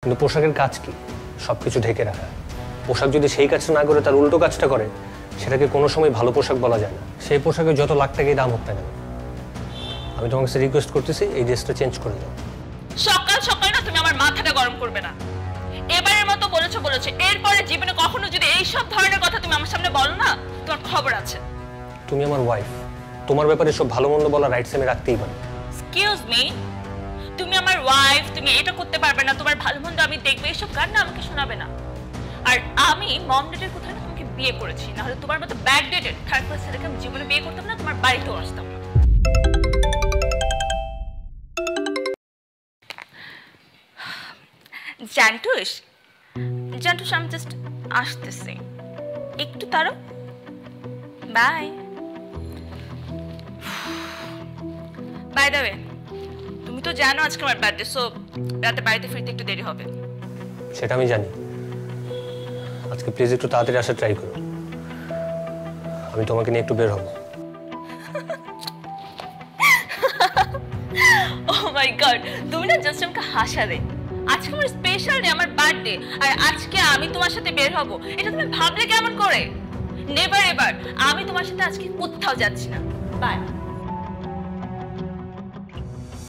কিন্তু পোশাকের কাজ কি? সবকিছু ঢেকে রাখা। পোশাক যদি সেই কাজটা না করে তার উল্টো কাজটা করে, সেটাকে কোনো সময় ভালো পোশাক বলা যায় না। সেই পোশাকের যত লাখ টাকাই দাম হোক না কেন, আমি তোমাকে রিকোয়েস্ট করতেছি এই ড্রেসটা চেঞ্জ করে দাও। সকাল সকাল না তুমি আমার মাথাটা গরম করবে না। এবারের মতো বলেছো, এরপরে জীবনে কখনো যদি এইসব ধরনের কথা তুমি আমার সামনে বলো না, তোমার খবর আছে। তুমি আমার ওয়াইফ, তোমার ব্যাপারে সব ভালো মন্দ বলা রাইটস আমি রাখতেই পারি। এক্সকিউজ মি, তুমি আমার ওয়াইফ, তুমি এটা করতে পারবে না, তোমার ভালো মন্দ আমি দেখবো, এসব গান না আমাকে শোনাবে না। আর আমি মম ডেটের কোথায় না তোমাকে বিয়ে করেছি, না হলে তোমার মতো ব্যাক ডেটেড থার্ড ক্লাস ছেলেকে আমি জীবনে বিয়ে করতাম না, তোমার বাড়িতেও আসতাম না। জান্টুস, আমি জাস্ট আসতেছি, একটু তারও। বাই। বাই দ্য ওয়ে, তুমি তো জানো আজকে আমার বার্থডে, সো রাতে বাড়িতে ফিরতে একটু দেরি হবে। সেটা আমি জানি। আজকে প্লিজ একটু তাড়াতাড়ি আসার ট্রাই করো, আমি তোমাকে নিয়ে একটু বের হব। ওহ মাই গড, তুমি না জাস্ট আমাকে হাসালে। আজকে আমার স্পেশাল ডে, আমার বার্থডে, আর আজকে আমি তোমার সাথে বের হব, এটা তুমি ভাবলে কেমন করে? নেভার এভার, আমি তোমার সাথে আজকে কোথাও যাচ্ছি না। বাই।